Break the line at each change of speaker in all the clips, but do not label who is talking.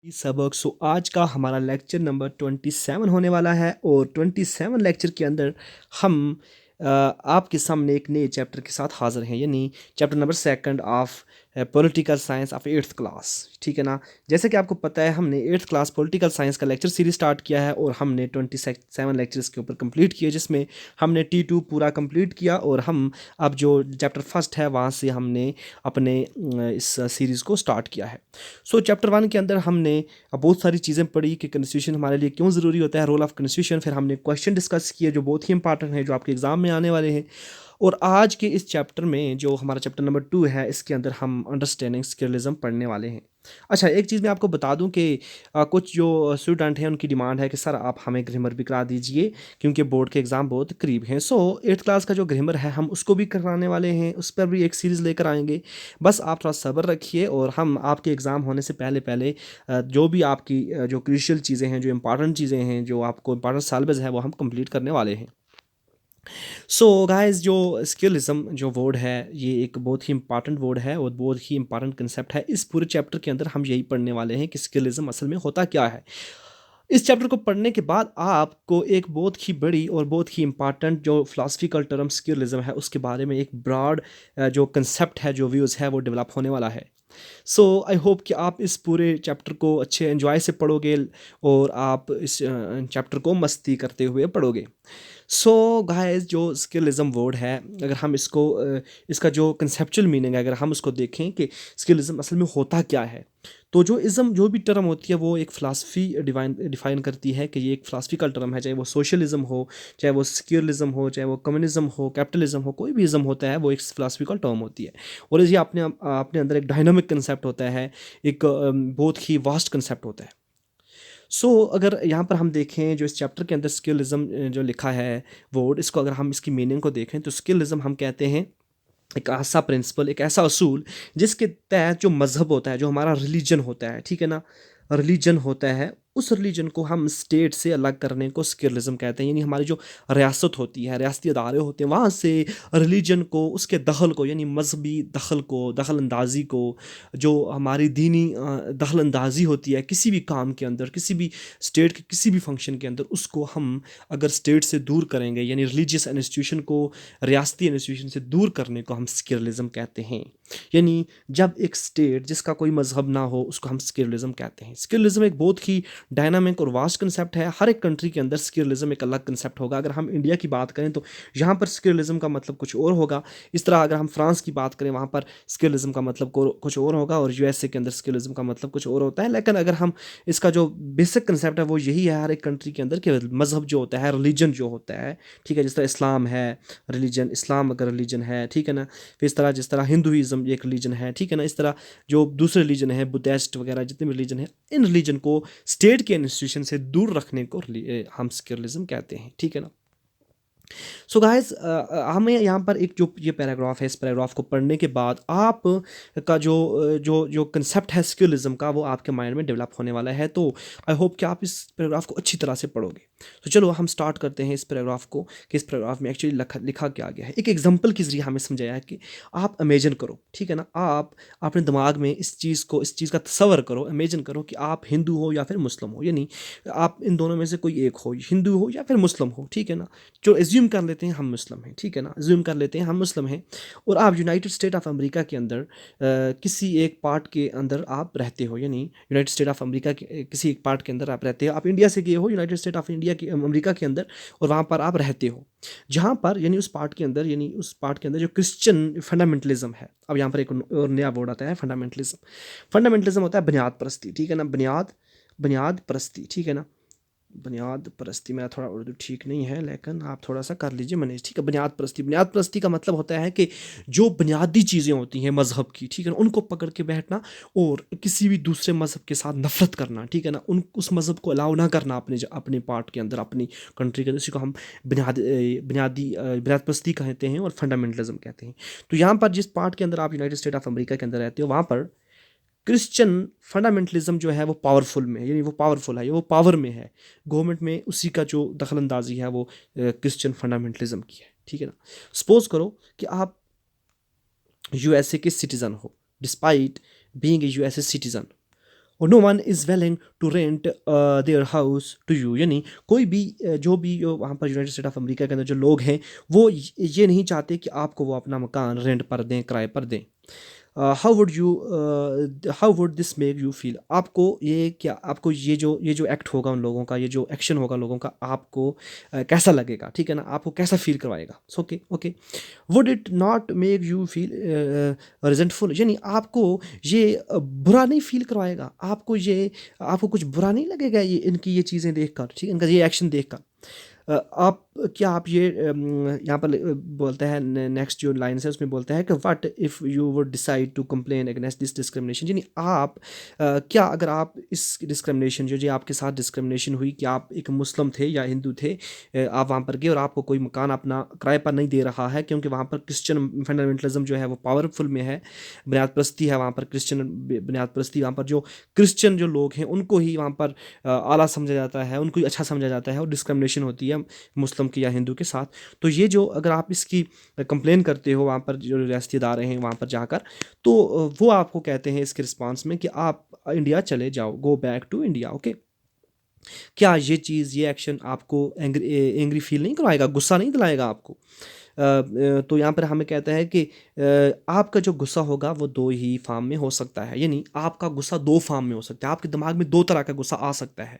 सबक आज का हमारा लेक्चर नंबर 27 होने वाला है और 27 लेक्चर के अंदर हम आपके सामने एक नए चैप्टर के साथ हाज़िर हैं, यानी chapter number 2 of political science of 8th class. ठीक है ना। जैसे कि आपको पता है, हमने 8th क्लास पॉलिटिकल साइंस का लेक्चर सीरीज स्टार्ट किया है और हमने 27 लेक्चर्स के ऊपर कंप्लीट किए, जिसमें हमने T2 पूरा कंप्लीट किया और हम अब जो चैप्टर फर्स्ट है वहाँ से हमने अपने इस सीरीज़ को स्टार्ट किया है। चैप्टर 1 के अंदर हमने बहुत सारी चीज़ें पढ़ी कि कॉन्स्टिट्यूशन हमारे लिए क्यों ज़रूरी होता है, रोल ऑफ कॉन्स्टिट्यूशन। फिर हमने क्वेश्चन डिस्कस किए जो बहुत ही इंपॉर्टेंट है, जो आपके एग्ज़ाम में आने वाले हैं। और आज के इस चैप्टर में जो हमारा चैप्टर नंबर 2 है, इसके अंदर हम अंडरस्टैंडिंग स्किलिज्म पढ़ने वाले हैं। अच्छा, एक चीज़ मैं आपको बता दूं कि कुछ जो स्टूडेंट हैं उनकी डिमांड है कि सर आप हमें ग्रामर भी करा दीजिए, क्योंकि बोर्ड के एग्ज़ाम बहुत करीब हैं। 8th क्लास का जो ग्रामर है हम उसको भी करवाने वाले हैं, उस पर भी एक सीरीज़ लेकर आएंगे। बस आप थोड़ा सब्र रखिए और हम आपके एग्ज़ाम होने से पहले पहले जो भी आपकी जो क्रूशियल चीज़ें हैं, जो इंपॉर्टेंट चीज़ें हैं, जो आपको इंपॉर्टेंट सालबेज है, वो हम कंप्लीट करने वाले हैं। गाइस, जो स्किलिज्म जो वर्ड है, ये एक बहुत ही इंपॉर्टेंट वर्ड है और बहुत ही इंपॉर्टेंट कंसेप्ट है। इस पूरे चैप्टर के अंदर हम यही पढ़ने वाले हैं कि स्किलिज्म असल में होता क्या है। इस चैप्टर को पढ़ने के बाद आपको एक बहुत ही बड़ी और बहुत ही इंपॉर्टेंट जो फिलोसफिकल टर्म स्किलिज्म है, उसके बारे में एक ब्रॉड जो कंसेप्ट है, जो व्यूज़ है, वो डेवलप होने वाला है। आई होप कि आप इस पूरे चैप्टर को अच्छे एंजॉय से पढ़ोगे और आप इस चैप्टर को मस्ती करते हुए पढ़ोगे। गाइस, जो स्किलिज्म वर्ड है, अगर हम इसको इसका जो कंसेप्चुअल मीनिंग है, अगर हम उसको देखें कि स्किलिज्म असल में होता क्या है, तो जो भी टर्म होती है वो एक फ़िलासफ़ी डिफ़ाइन करती है कि ये एक फ़िलासफ़िकल टर्म है। चाहे वो सोशलिज्म हो, चाहे वो सिक्युलरिज्म हो, चाहे वो कम्युनिज्म हो, कैपिटलिज्म हो, कोई भी इज़म होता है वो एक फ़िलासफ़िकल टर्म होती है। और ये अपने अंदर एक डायनामिक कंसेप्ट होता है, एक बहुत ही वास्ट कंसेप्ट होता है। अगर यहाँ पर हम देखें जो इस चैप्टर के अंदर स्किलिज्म जो लिखा है वर्ड, इसको अगर हम इसकी मीनिंग को देखें तो स्किलिज्म हम कहते हैं एक ऐसा प्रिंसिपल, एक ऐसा असूल जिसके तहत जो मज़हब होता है, जो हमारा रिलीजन होता है, ठीक है ना, रिलीजन होता है, उस रिलीजन को हम स्टेट से अलग करने को स्किलिज्म कहते हैं। यानी हमारी जो रियासत होती है, रियासती अदारे होते हैं, वहाँ से रिलीजन को, उसके दखल को, यानी मजहबी दखल को, दखल अंदाज़ी को, जो हमारी दीनी दखल अंदाज़ी होती है किसी भी काम के अंदर, किसी भी स्टेट के किसी भी फंक्शन के अंदर, उसको हम अगर स्टेट से दूर करेंगे, यानी रिलीजियस इंस्टीट्यूशन को रियासती इंस्टीट्यूशन से दूर करने को हम स्किलिज्म कहते हैं। यानी जब एक स्टेट जिसका कोई मजहब ना हो, उसको हम स्किलिज्म कहते हैं। स्किलिज्म एक बहुत ही डायनामिक और वास्ट कंसेप्ट है। हर एक कंट्री के अंदर स्किलिज्म एक अलग कंसेप्ट होगा। अगर हम इंडिया की बात करें तो यहाँ पर स्किलिज्म का मतलब कुछ और होगा। इस तरह अगर हम फ्रांस की बात करें, वहाँ पर स्किलिज्म का मतलब कुछ और होगा, और यूएसए के अंदर स्किलिज्म का मतलब कुछ और होता है। लेकिन अगर हम इसका जो बेसिक कंसेप्ट है वो यही है हर एक कंट्री के अंदर, कि मजहब जो होता है, रिलीजन जो होता है, ठीक है, जिस तरह इस्लाम है रिलीजन, इस्लाम अगर रिलीजन है, ठीक है ना, फिर इस तरह जिस तरह हिंदुइज्म एक रिलीजन है, ठीक है ना, इस तरह जो दूसरे रिलीजन है, बुद्धिस्ट वगैरह जितने भी रिलीजन है, इन रिलीजन को स्टेट के इंस्टीट्यूशन से दूर रखने को हम स्किलिज्म कहते हैं, ठीक है ना। गाइस, हमें यहाँ पर एक जो ये पैराग्राफ है, इस पैराग्राफ को पढ़ने के बाद आप का जो कंसेप्ट है स्किलिज्म का, वो आपके माइंड में डेवलप होने वाला है। तो आई होप कि आप इस पैराग्राफ को अच्छी तरह से पढ़ोगे। चलो हम स्टार्ट करते हैं इस पैराग्राफ को, कि इस पैराग्राफ में एक्चुअली लिखा क्या गया है। एक एग्जाम्पल के जरिए हमें समझाया है कि आप इमेजिन करो, ठीक है ना, आप अपने दिमाग में इस चीज़ का तस्वर करो, इमेजिन करो कि आप हिंदू हो या फिर मुस्लिम हो, यानी आप इन दोनों में से कोई एक हो, हिंदू हो या फिर मुस्लिम हो, ठीक है ना। जो एज्यूम कर लेते हैं हम मुस्लिम हैं, ठीक है ना, एज्यूम कर लेते हैं हम मुस्लिम हैं, और आप यूनाइटेड स्टेट ऑफ अमेरिका के अंदर किसी एक पार्ट के अंदर आप रहते हो, यानी यूनाइटेड स्टेट ऑफ अमेरिका के किसी एक पार्ट के अंदर आप रहते हो। आप इंडिया से गए हो यूनाइटेड स्टेट ऑफ इंडिया की अमेरिका के अंदर, और वहाँ पर आप रहते हो, जहाँ पर यानी उस पार्ट के अंदर, यानी उस पार्ट के अंदर जो क्रिश्चियन फंडामेंटलिज्म है। अब यहाँ पर एक और नया वर्ड आता है, फंडामेंटलिज्म। फंडामेंटलिज्म होता है बुनियाद परस्ती, ठीक है ना, बुनियाद परस्ती, ठीक है ना, बुनियाद परस्ती। मेरा थोड़ा उर्दू ठीक नहीं है, लेकिन आप थोड़ा सा कर लीजिए मैनेज, ठीक है। बुनियाद परस्ती का मतलब होता है कि जो बुनियादी चीज़ें होती हैं मज़हब की, ठीक है ना, उनको पकड़ के बैठना और किसी भी दूसरे मज़हब के साथ नफरत करना, ठीक है ना, उस मज़हब को अलाउ ना करना अपने पार्ट के अंदर, अपनी कंट्री के अंदर। इसी को हम बुनियाद परस्ती कहते हैं और फंडामेंटलिज्म कहते हैं। तो यहाँ पर जिस पार्ट के अंदर आप यूनाइटेड स्टेट ऑफ अमेरिका के अंदर रहते हो, वहाँ पर क्रिश्चियन फंडामेंटलिज्म जो है वो पावरफुल में, यानी वो पावरफुल है, वो पावर में है गवर्नमेंट में, उसी का जो दखल अंदाजी है वो क्रिश्चियन फंडामेंटलिज्म की है, ठीक है ना। सपोज करो कि आप यूएसए के सिटीज़न हो, despite being a USA citizen, और no one is willing to rent their house to you, यानी कोई भी जो वहाँ पर यूनाइटेड स्टेट ऑफ अमेरिका के अंदर जो लोग हैं वो ये नहीं चाहते कि आपको वो अपना मकान रेंट पर दें, किराए पर दें। How would this make you feel, आपको आपको ये जो एक्ट होगा उन लोगों का, ये जो एक्शन होगा लोगों का, आपको कैसा लगेगा, ठीक है ना, आपको कैसा फील करवाएगा। Okay okay, would it not make you feel resentful, यानी आपको ये बुरा नहीं फील करवाएगा, आपको कुछ बुरा नहीं लगेगा ये इनकी ये चीज़ें देखकर, ठीक है, इनका ये एक्शन देखकर। आप क्या आप ये यहाँ पर बोलते हैं नेक्स्ट जो लाइन है उसमें बोलता है कि what if you would decide to complain against this discrimination, यानी आप क्या अगर आप इस डिस्क्रिमिनेशन जो आपके साथ डिस्क्रिमिनेशन हुई कि आप एक मुस्लिम थे या हिंदू थे, आप वहाँ पर गए और आपको कोई मकान अपना किराए पर नहीं दे रहा है क्योंकि वहाँ पर क्रिश्चियन फंडामेंटलिज्म जो है वो पावरफुल में है, बुनियाद परस्ती है वहाँ पर, क्रिश्चियन बुनियाद परस्ती, वहाँ पर जो क्रिश्चियन जो लोग हैं उनको ही वहाँ पर आला समझा जाता है, उनको ही अच्छा समझा जाता है और डिस्क्रिमिनेशन होती है मुस्लिम की या हिंदू के साथ। तो ये जो अगर आप इसकी कंप्लेन करते हो वहाँ पर जो रियासती इदारे हैं वहाँ पर जाकर, तो वो आपको कहते हैं इसके रिस्पांस में कि आप इंडिया चले जाओ, go back to India. Okay, क्या ये चीज़, ये एक्शन आपको एंग्री फील नहीं करवाएगा, गुस्सा नहीं दिलाएगा आपको? तो यहाँ पर हमें कहता है कि आपका जो गुस्सा होगा वो दो ही फॉर्म में हो सकता है, यानी आपका गुस्सा दो फॉर्म में हो सकता है, आपके दिमाग में दो तरह का गुस्सा आ सकता है।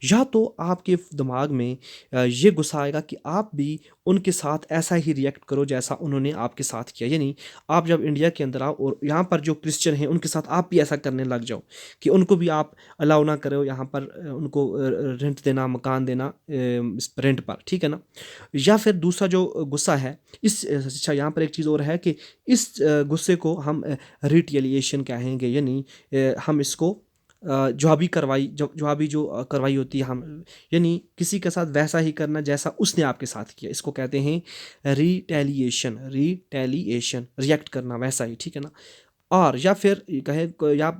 या तो आपके दिमाग में ये गुस्सा आएगा कि आप भी उनके साथ ऐसा ही रिएक्ट करो जैसा उन्होंने आपके साथ किया, यानी आप जब इंडिया के अंदर आओ और यहाँ पर जो क्रिश्चियन हैं उनके साथ आप भी ऐसा करने लग जाओ कि उनको भी आप अलाउ ना करो यहाँ पर उनको रेंट देना, मकान देना रेंट पर, ठीक है ना। या फिर दूसरा जो गुस्सा है, इस अच्छा यहाँ पर एक चीज़ और है कि इस गुस्से को हम रिटेलिएशन कहेंगे, यानी हम इसको जवाबी कार्रवाई, जवाबी जो कार्रवाई होती है हम, यानी किसी के साथ वैसा ही करना जैसा उसने आपके साथ किया, इसको कहते हैं रिटेलिएशन, रिटेलिएशन रिएक्ट करना वैसा ही, ठीक है ना। और या फिर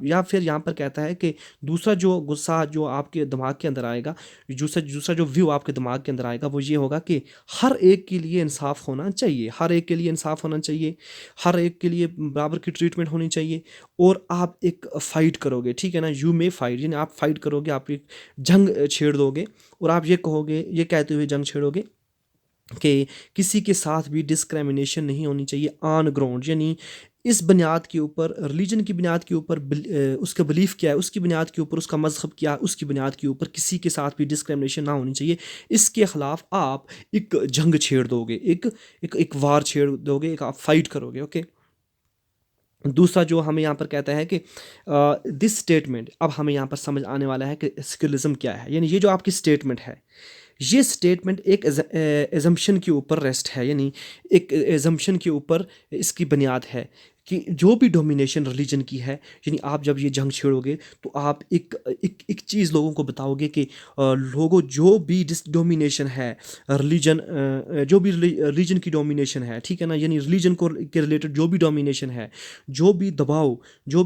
या फिर यहाँ पर कहता है कि दूसरा जो गुस्सा जो आपके दिमाग के अंदर आएगा, दूसरा दूसरा जो व्यू आपके दिमाग के अंदर आएगा वो ये होगा कि हर एक के लिए इंसाफ होना चाहिए, हर एक के लिए इंसाफ होना चाहिए, हर एक के लिए बराबर की ट्रीटमेंट होनी चाहिए। और आप एक फ़ाइट करोगे, ठीक है ना, यू मे फाइट, यानी आप फाइट करोगे, आप एक जंग छेड़ दोगे और आप ये कहोगे, ये कहते हुए जंग छेड़ोगे कि किसी के साथ भी डिस्क्रिमिनेशन नहीं होनी चाहिए ऑन ग्राउंड, यानी इस बुनियाद के ऊपर, रिलीजन की बुनियाद के ऊपर, उसका बिलीफ क्या है उसकी बुनियाद के ऊपर, उसका मज़हब क्या है उसकी बुनियाद के ऊपर किसी के साथ भी डिस्क्रिमिनेशन ना होनी चाहिए। इसके ख़िलाफ़ आप एक जंग छेड़ दोगे, एक वार छेड़ दोगे, एक आप फाइट करोगे। ओके, दूसरा जो हमें यहाँ पर कहता है कि दिस स्टेटमेंट, अब हमें यहाँ पर समझ आने वाला है कि सेक्युलरिज्म क्या है, यानी ये जो आपकी स्टेटमेंट है, ये स्टेटमेंट एक एजम्पशन के ऊपर रेस्ट है, यानी एक एजम्पशन के ऊपर इसकी बुनियाद है कि जो भी डोमिनेशन रिलीजन की है, यानी आप जब ये जंग छेड़ोगे तो आप एक चीज़ लोगों को बताओगे कि लोगों जो भी डोमिनेशन है रिलीजन, जो भी रिलीजन की डोमिनेशन है, ठीक है ना, यानी रिलीजन को के रिलेटेड जो भी डोमिनेशन है, जो भी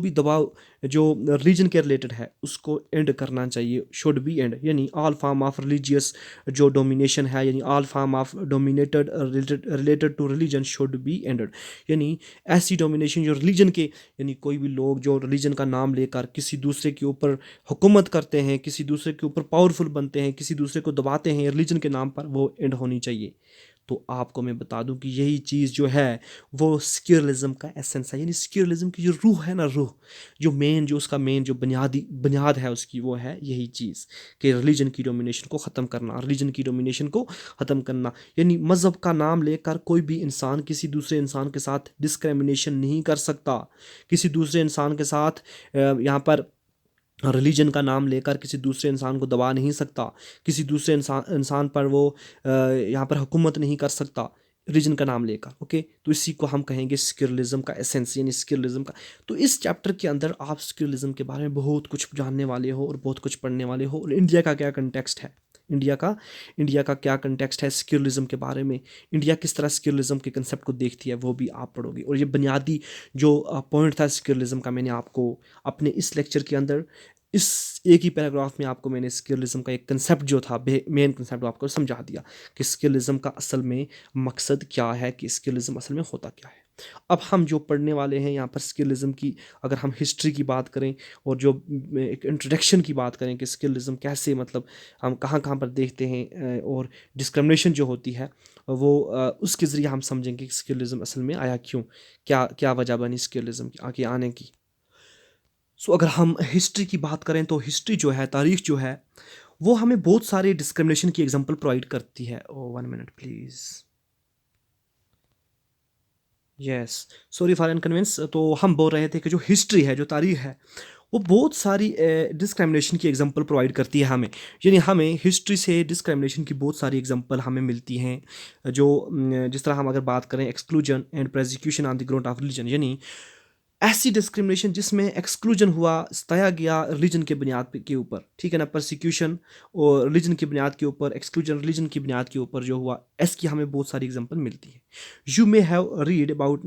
दबाव जो रिलीजन के रिलेटेड है उसको एंड करना चाहिए, शुड बी एंड, यानी ऑल फॉर्म ऑफ रिलीजियस जो डोमिनेशन है, यानी all form of dominated related to religion should be ended, यानी ऐसी डोमिनेशन जो रिलीजन के, यानी कोई भी लोग जो रिलीजन का नाम लेकर किसी दूसरे के ऊपर हुकूमत करते हैं, किसी दूसरे के ऊपर पावरफुल बनते हैं, किसी दूसरे को दबाते हैं रिलीजन के नाम पर, वो एंड होनी चाहिए। तो आपको मैं बता दूं कि यही चीज़ जो है वो सेक्युलरिज्म का एसेंस है, यानी सेक्युलरिज्म की जो रूह है ना, रूह जो मेन, जो उसका मेन जो बुनियाद है उसकी, वो है यही चीज़ कि रिलीजन की डोमिनेशन को ख़त्म करना, रिलीजन की डोमिनेशन को ख़त्म करना, यानी मज़हब का नाम लेकर कोई भी इंसान किसी दूसरे इंसान के साथ डिस्क्रिमिनेशन नहीं कर सकता, किसी दूसरे इंसान के साथ यहाँ पर रिलीजन का नाम लेकर किसी दूसरे इंसान को दबा नहीं सकता, किसी दूसरे इंसान पर वो यहाँ पर हुकूमत नहीं कर सकता रिलीजन का नाम लेकर। ओके, तो इसी को हम कहेंगे सेक्युलरिज्म का एसेंस, यानी सेक्युलरिज्म का। तो इस चैप्टर के अंदर आप सेक्युलरिज्म के बारे में बहुत कुछ जानने वाले हो और बहुत कुछ पढ़ने वाले हो, और इंडिया का क्या कंटेक्स्ट है, इंडिया का क्या कंटेक्स्ट है सेक्युलरिज्म के बारे में, इंडिया किस तरह सेक्युलरिज्म के कंसेप्ट को देखती है, वो भी आप पढ़ोगे। और ये बुनियादी जो पॉइंट था सेक्युलरिज्म का, मैंने आपको अपने इस लेक्चर के अंदर इस एक ही पैराग्राफ में आपको मैंने स्किलिज्म का एक कंसेप्ट जो था, मेन कंसेप्ट आपको समझा दिया कि स्किलिज्म का असल में मकसद क्या है, कि स्किलिज्म असल में होता क्या है। अब हम जो पढ़ने वाले हैं यहाँ पर स्किलिज्म की, अगर हम हिस्ट्री की बात करें और जो एक इंट्रोडक्शन की बात करें कि स्किलिज्म कैसे, मतलब हम कहाँ कहाँ पर देखते हैं, और डिस्क्रिमिनेशन जो होती है वो उसके ज़रिए हम समझेंगे कि स्किलिज्म असल में आया क्यों, क्या क्या वजह बनी स्किलिज्म की आगे आने की। सो अगर हम हिस्ट्री की बात करें तो हिस्ट्री जो है, तारीख जो है, वो हमें बहुत सारे डिस्क्रिमिनेशन की एग्जांपल प्रोवाइड करती है। ओ 1 minute please. Yes, sorry for inconvenience. तो हम बोल रहे थे कि जो हिस्ट्री है, जो तारीख है, वो बहुत सारी डिस्क्रिमिनेशन की एग्जांपल प्रोवाइड करती है हमें। यानी हमें हिस्ट्री से डिस्क्रिमिनेशन की बहुत सारी एग्जांपल हमें मिलती हैं। जो जिस तरह हम अगर बात करें exclusion and prosecution on the ground of religion, यानी ऐसी डिस्क्रिमिनेशन जिसमें एक्सक्लूजन हुआ, सताया गया रिलीजन के बुनियाद के ऊपर, ठीक है ना। परसिक्यूशन और रिलीजन की बुनियाद के ऊपर, एक्सक्लूजन रिलीजन की बुनियाद के ऊपर जो हुआ, इसकी हमें बहुत सारी एग्जांपल मिलती है। You may have read about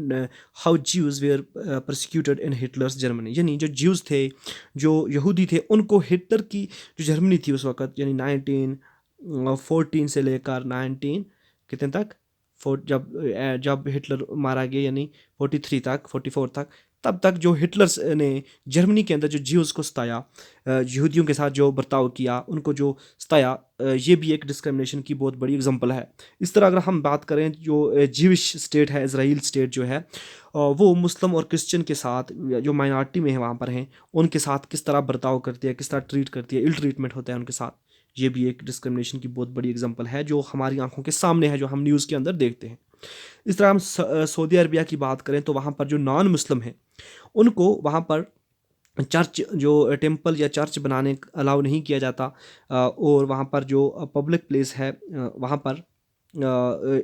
how Jews were persecuted in Hitler's Germany, यानी जो ज्यूज थे, जो यहूदी थे, उनको हिटलर की जो जर्मनी थी उस वक्त, यानी 1914 से लेकर 19 कितने तक, जब हिटलर मारा गया, यानी 43 तक, 44 तक, तब तक जो हिटलर्स ने जर्मनी के अंदर जो ज्यूज़ को सताया, यहूदियों के साथ जो बर्ताव किया, उनको जो सताया, ये भी एक डिस्क्रिमिनेशन की बहुत बड़ी एग्जांपल है। इस तरह अगर हम बात करें, जो जीविश स्टेट है, इज़राइल स्टेट जो है, वो मुस्लिम और क्रिश्चियन के साथ, जो माइनॉरिटी में है वहाँ पर हैं, उनके साथ किस तरह बर्ताव करती है, किस तरह ट्रीट करती है, इल ट्रीटमेंट होता है उनके साथ। ये भी एक डिस्क्रिमिनेशन की बहुत बड़ी एग्जांपल है जो हमारी आंखों के सामने है, जो हम न्यूज़ के अंदर देखते हैं। इस तरह हम सऊदी अरबिया की बात करें तो वहाँ पर जो नॉन मुस्लिम हैं, उनको वहाँ पर चर्च, जो टेंपल या चर्च बनाने अलाउ नहीं किया जाता, और वहाँ पर जो पब्लिक प्लेस है, वहाँ पर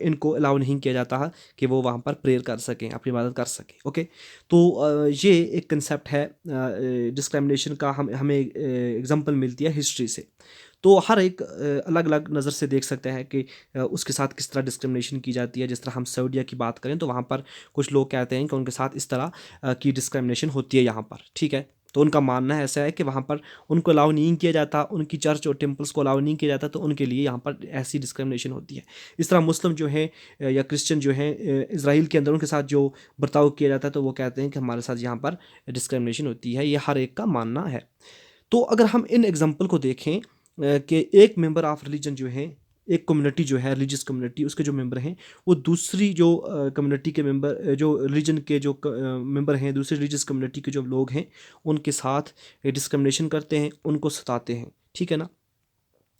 इनको अलाउ नहीं किया जाता है कि वो वहाँ पर प्रेयर कर सकें, अपनी इबादत कर सकें। ओके, तो ये एक कंसेप्ट है डिस्क्रिमिनेशन का, हमें एग्जांपल मिलती है हिस्ट्री से। तो हर एक अलग अलग नज़र से देख सकते हैं कि उसके साथ किस तरह डिस्क्रिमिनेशन की जाती है। जिस तरह हम सऊदीया की बात करें तो वहाँ पर कुछ लोग कहते हैं कि उनके साथ इस तरह की डिस्क्रिमिनेशन होती है यहाँ पर, ठीक है। तो उनका मानना ऐसा है कि वहाँ पर उनको अलाउ नहीं किया जाता, उनकी चर्च और टेम्पल्स को अलाउ नहीं किया जाता, तो उनके लिए यहाँ पर ऐसी डिस्क्रिमिनेशन होती है। इस तरह मुस्लिम जो है या क्रिश्चियन जो है इज़राइल के अंदर, उनके साथ जो बर्ताव किया जाता है, तो वो कहते हैं कि हमारे साथ यहाँ पर डिस्क्रिमिनेशन होती है। ये हर एक का मानना है। तो अगर हम इन एग्जाम्पल को देखें कि एक मेंबर ऑफ रिलीजन जो है, एक कम्युनिटी जो है, रिलीजियस कम्युनिटी, उसके जो मेंबर हैं, वो दूसरी जो कम्युनिटी के मेंबर, जो रिलीजन के जो मेंबर हैं, दूसरी रिलीजियस कम्युनिटी के जो लोग हैं, उनके साथ डिस्क्रिमिनेशन करते हैं, उनको सताते हैं, ठीक है ना।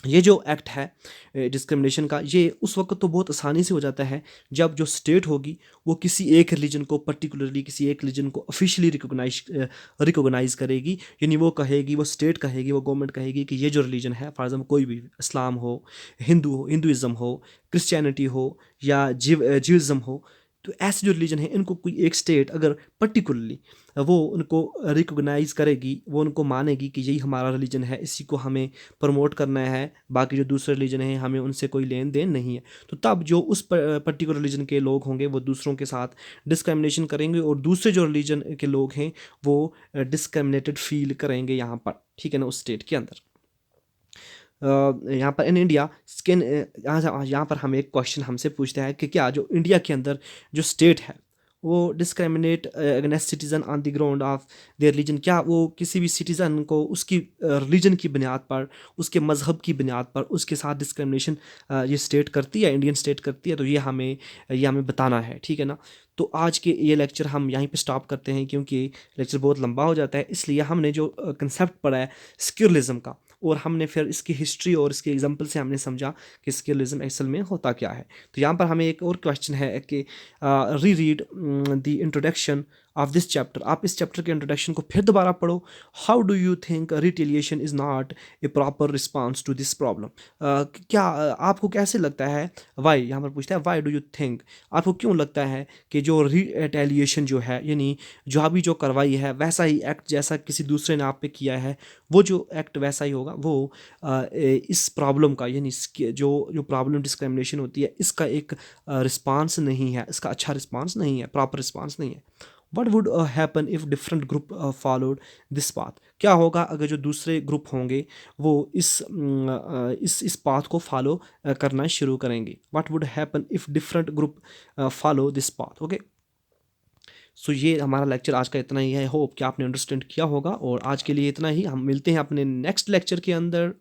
ये जो एक्ट है डिस्क्रिमिनेशन का, ये उस वक्त तो बहुत आसानी से हो जाता है जब जो स्टेट होगी वो किसी एक रिलीजन को, पर्टिकुलरली किसी एक रिलीजन को ऑफिशियली रिकोगनाइज करेगी। यानी वो कहेगी, वो स्टेट कहेगी, वो गवर्नमेंट कहेगी कि ये जो रिलीजन है, फॉर एग्जाम्पल कोई भी, इस्लाम हो, हिंदुइज़्म हो, क्रिश्चियनिटी हो, या ज्यूइज़्म हो, तो ऐसे जो रिलीजन है, इनको कोई एक स्टेट अगर पर्टिकुलरली वो उनको रिकोगनाइज करेगी, वो उनको मानेगी कि यही हमारा रिलीजन है, इसी को हमें प्रमोट करना है, बाकी जो दूसरे रिलीजन हैं हमें उनसे कोई लेन देन नहीं है, तो तब जो उस पर्टिकुलर रिलीजन के लोग होंगे वो दूसरों के साथ डिस्क्रिमिनेशन करेंगे, और दूसरे जो रिलीजन के लोग हैं वो डिस्क्रिमिनेटेड फील करेंगे यहाँ पर, ठीक है ना, उस स्टेट के अंदर। यहाँ पर इन इंडिया स्किन, यहाँ पर हम एक क्वेश्चन हमसे पूछते हैं कि क्या जो इंडिया के अंदर जो स्टेट है वो discriminate against citizen on the ground of their religion, क्या वो किसी भी सिटीज़न को उसकी रिलीजन की बुनियाद पर, उसके मज़हब की बुनियाद पर उसके साथ डिस्क्रिमिनेशन ये स्टेट करती है, इंडियन स्टेट करती है? तो ये हमें बताना है, ठीक है ना। तो आज के ये लेक्चर हम यहीं पे स्टॉप करते हैं, क्योंकि लेक्चर बहुत लंबा हो जाता है। इसलिए हमने जो कंसेप्ट पढ़ा है स्क्यूलिज्म का, और हमने फिर इसकी हिस्ट्री और इसके एग्जाम्पल से हमने समझा कि स्क्यूलिज्म असल में होता क्या है। तो यहाँ पर हमें एक और क्वेश्चन है कि reread the introduction of this chapter. आप इस चैप्टर के इंट्रोडक्शन को फिर दोबारा पढ़ो। How do you think retaliation is not a proper response to this problem? क्या आपको कैसे लगता है, वाई, यहाँ पर पूछता है वाई डू यू थिंक, आपको क्यों लगता है कि जो रिटेलिएशन जो है, यानी जो अभी जो कार्रवाई है, वैसा ही एक्ट जैसा किसी दूसरे ने आप पे किया है, वो जो एक्ट वैसा ही होगा, वो इस प्रॉब्लम का, यानी जो जो प्रॉब्लम डिस्क्रिमिनेशन होती है, इसका एक रिस्पांस नहीं है, इसका अच्छा रिस्पांस नहीं है, प्रॉपर रिस्पांस नहीं है। What would happen if different group followed this path, क्या होगा अगर जो दूसरे ग्रुप होंगे वो इस पाथ को फॉलो करना शुरू करेंगे। What would happen if different group follow this path. Okay, so ये हमारा लेक्चर आज का इतना ही है। होप कि आपने अंडरस्टैंड किया होगा, और आज के लिए इतना ही। हम मिलते हैं अपने नेक्स्ट लेक्चर के अंदर।